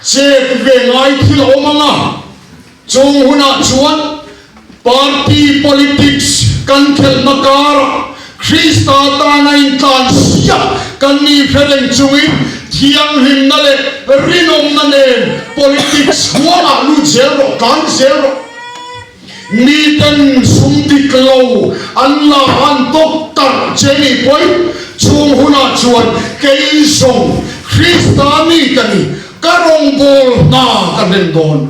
chết về ngay thì lâu mà trong huna chuan party politics kan khel makara Krista ta na intan sia kan ni phelen chungin thiang him na le rinom na ne politics huana lu zero kan zero ni tan sumti klo anla an doktor jeni boy chung huna chuan kei song Krista ni kani karong bol na kan don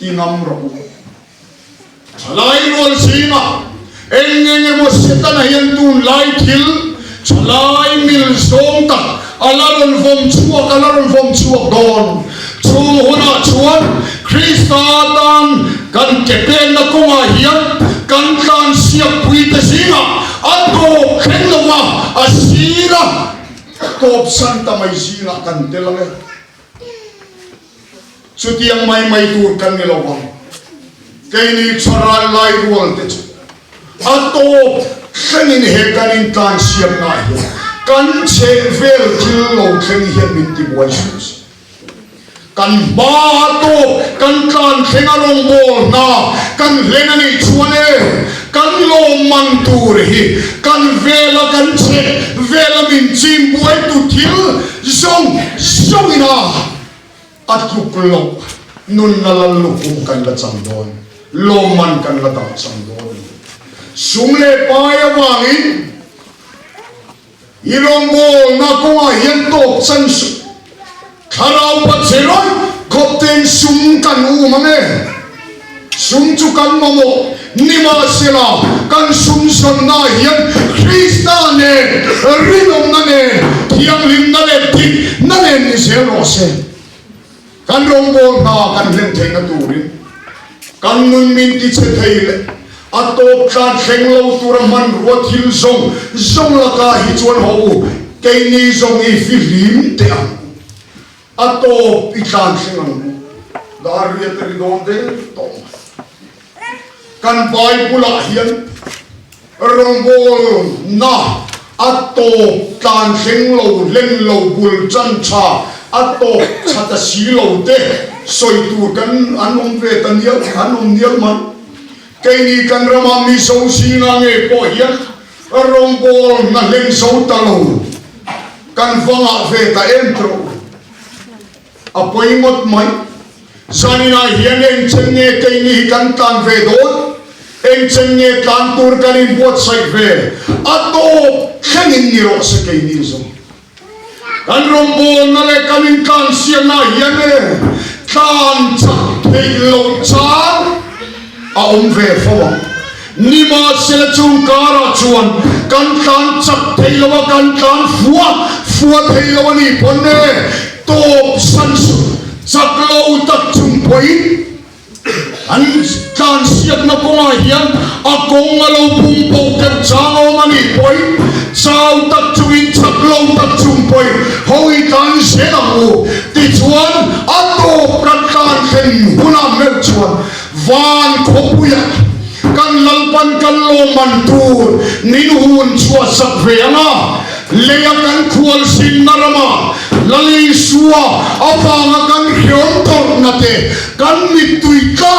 tinam ro chalai rol sina engenge mo setan hian tun lai thil chalai mil som tak alaron vom chuak don chung huna chuan Krista tan kan kepen na konga hian kan tan siap pui te singa ato khenlawa asira top santa mai singa kan telange sutiang mai tur kan nelawa kaini charal lai rol te ato khenin he kanin tan siap na hian kan che vel thil lo khen hian min ti boy kan ba to kan tlan thengarong bol na kan lenani chuane kan lo man tur hi kan vela kan che vela min chim buai tu thil zong ina atuk lo nun nalalu kan la changdon lo man kan la tam changdon sumle paya wangin irong bol na ko hian tok chan su Karau patseron kopten sum kan umame sum chu kan momo nima sila kan sum son na hian Krista ne rinom na ne thiang lim na le tik na ne ni zero se kan rong bol na kan len thei na turin kan nun min ti che thei le atop tlan theng lo turaman ruat hil zong la ka hi chuan ho ke ni zong i filim te ang ato ikan singang dari teri donde tong kan Bible hian rombol na ato tan singlo lenglo bul chan cha ato chata silo te soi tu kan anom ve tanial anom nial man kaini kan rama mi so singa nge po hian rombol na leng so talo kan vanga ve ta entro appointment mai sanina hian eng chenge kaini kan tan ve don eng chenge tan tur kan in bot sai ve ato khenin ni ro se kaini zo kan rombo na le kan in kan sia na hian e tan cha thei lo chan a ve fawa ni ma sel chung kara chuan kan tan chak thei lo kan tan fuwa thei lo ni ponne top sansu saklo tak chumpoi an kan siap na konga hian akong alo pumpo ker chango mani poi chau tak chuin saklo tak chumpoi hoi kan senamu ti chuan ato pratkan khen huna mel chuan van khopuya kan lalpan kan lo mantur nin hun chua sak veanga leya kan khual sin narama lali suwa apanga kan hyontor nate kan mituika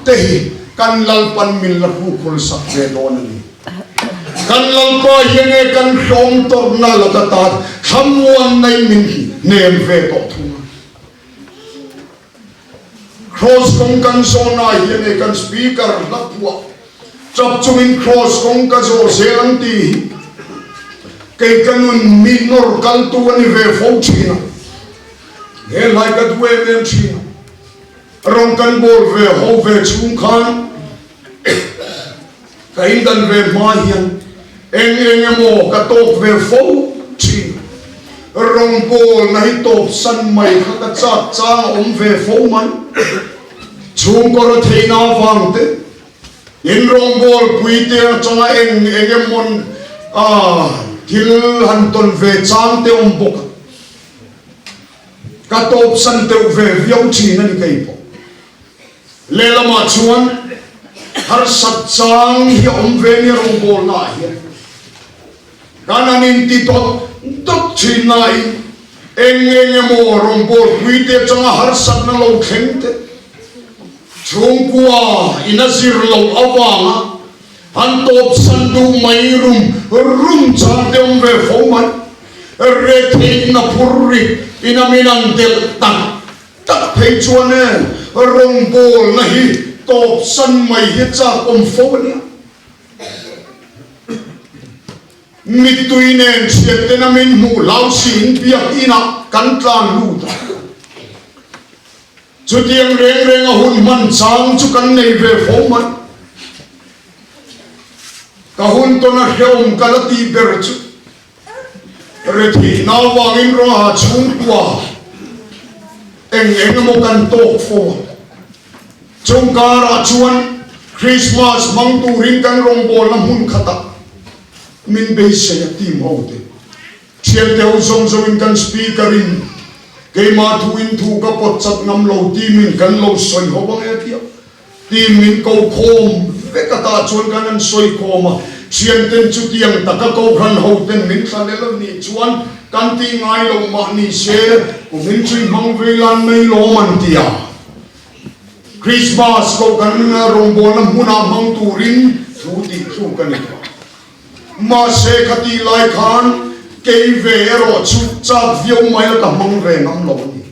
te kan lalpan min la khukul sak ve donani kan lalpa yenge kan hyontor na latatat thamuan nai min nem ve to thuma cross kong kan sona yenge kan speaker lapua chap chumin cross kong ka zo selanti kay kanun minor kaltu ani ve fo china he lai ka duwe men china rong kan bol ve ho ve chung khan kay dan ve mahian eng mo ka tok ve fo china rong bol na hitop san mai ka chak chang ve fo man chung ko ro theina wangte in rong bol puite changa eng mon thil hanton ve chang te bok ka top san te ve viau chi na ni kai po le lama chuan har sat chang hi ve ni rong bol na hi kananin ti tot chi nai eng mo rombol kuite changa harsak na lo khengte chungkua inazir lo awanga antop sandu rum chandem ve foman rete na purri inaminang del tak phei chuane rombol na hi top san mai hi cha kom fonia mituinen siete na min mu lau sin biak ina kantlan luta chutiang reng ahun man chang chu kan nei ve foman kahun to na heum kalati ber chu rethi na wangin ro ha chung kwa eng mo kan tok fo chung kara chuan Christmas mang tu ring kan rong bol na mun khata min be se ti mo te chiel te zong in kan speakerin ke ma thu in thu ka pot chat ngam lo ti min kan lo soi ho bang ya ti min ko khom ve ka ta chuan kan an soi khoma chian ten chu tiang ta ka ko khan ho ten min khan le lo ni chuan kan ti ngai lo ma ni se ko min chui mang ve lan mai lo man tia Christmas ko kan rong bol na muna mang turin thu ti thu kan ni ma se khati lai khan ke ve ro chu cha view mai ka mang ve ngam lo ni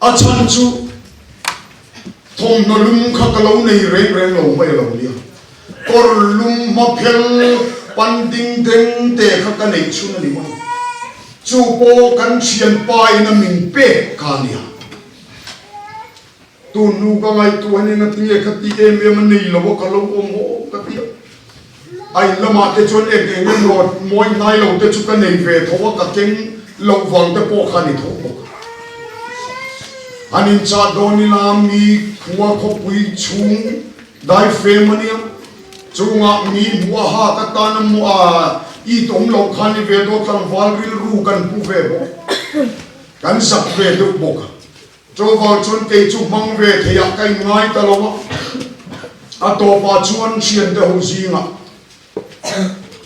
a chan chu thom no lum kha ka lo nei reng lo mai lo lia kor lum ma phel pan ding deng te kha ka nei chu ni ma chu po kan chian pai na min pe ka nia tu nu ka ngai tu ani na ti khati em nei lo ka lo om ho ka ti ai lama te chon ek eng lo moi nai lo te chu ka nei ve tho ka keng lo wang te po kha ni tho ko anin cha doni la mi khua kho pui chung dai family chunga mi mua ha ka tan mu a i tom lo khan ni ve do tlang wal ril ru kan pu ve bo kan sak ve do bo ka cho vào chun ke chu mang ve the ya kai ngai ta lo a to pa chuan chian te ho zinga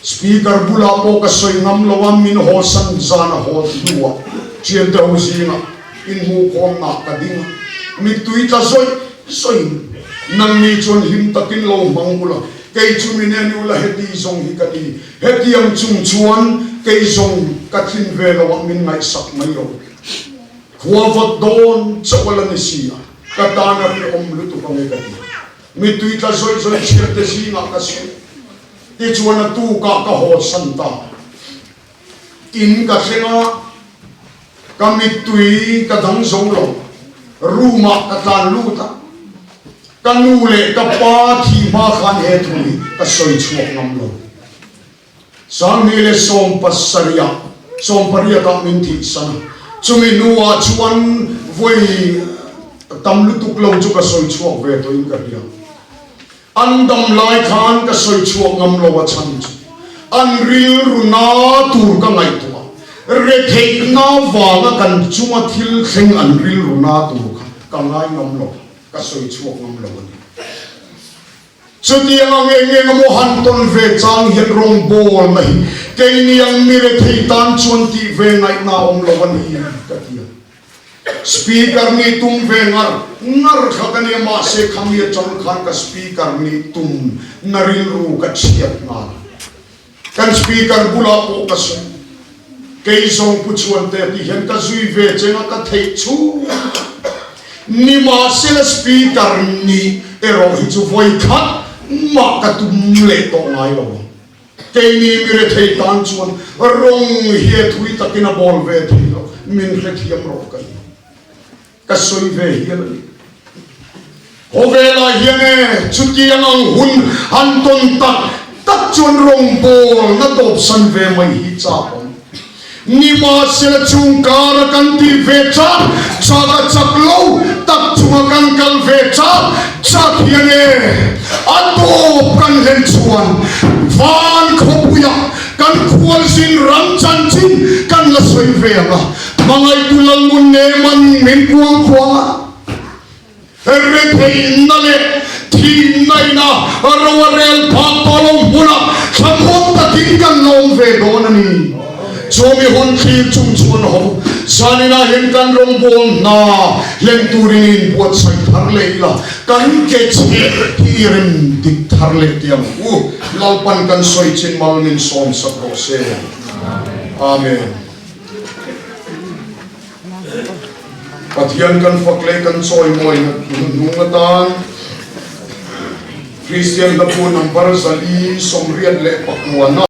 speaker bula po ka soi ngam lo am min ho san zana ho duwa chian te ho zinga in mu khom na ka ding mi tui ta soi nang ni chon him takin lo mang bula ke chu min ne ula heti song hi ka ni heti am chung chuan ke song ka thin ve lo min ngai sak mai ro Kuavat don chawala ni siya katana ri om lutu ka ngai ka ti mi tui ta soi chiar te si nga ka si ti chuan tu ka ho santa in ka senga ka mi tui ka dang zong lo ruma ka tan luta ka nu le ka pa thi ma khan he thui ka soi chuak ngam lo sang ni le som pasaria som paria ka min thi san chumi nuwa chuan voi tam lutuk lo chu ka soi chuak ve to in ka ria andam lai khan ka soi chuak ngam lo wa chan chu an ril runa tur ka ngai to re thei na wa ga kan chuma thil kheng an ril runa tur ka ngai ngam lo ka soi chuak ngam lo ni chuti ang mo han ton ve chang hian rong bol mai ke ni ang mi re thei tan chuan ti ve ngai na om lo ni ka tia speaker ni tum ve ngar kha ka ni ma se kham ye chang khan ka speaker ni tum naril ru ka chiat na kan speaker bula po ka se ke song pu chuan te ti hian ka zui ve chenga ka thei chu ni ma se speaker ni ero hi chu voi khat ma ka tum le to ngai lo ke ni mi re thei tan chuan rong hi thui takina bol ve thi lo min re thiam ro ka soi ve hi lo ho ve la hi ne chuti ang hun han ton tak chuan rong bol na dop san ve mai hi cha ni ma se chung kar kan ti ve cha ka chak lo tak chunga kan kal ve cha hi ne atop kan len chuan van khopuya kan khwal sin ram chan chin kan la soi ve ba mangai tulang mun ne man min kuang khwa re thei na le thi nai na rawrel pha tolong bula samot ta tin kan long ve don ani Chomi hon khi chung chun ho sanina hen kan rong bol na leng turin buat sai thar leila kan ke che ki rem dik thar le tiam u lalpan kan soi chin mal min som sa prose amen pathian kan fakle kan soi moi nungatan Christian da po ng parasali somriat le pakuan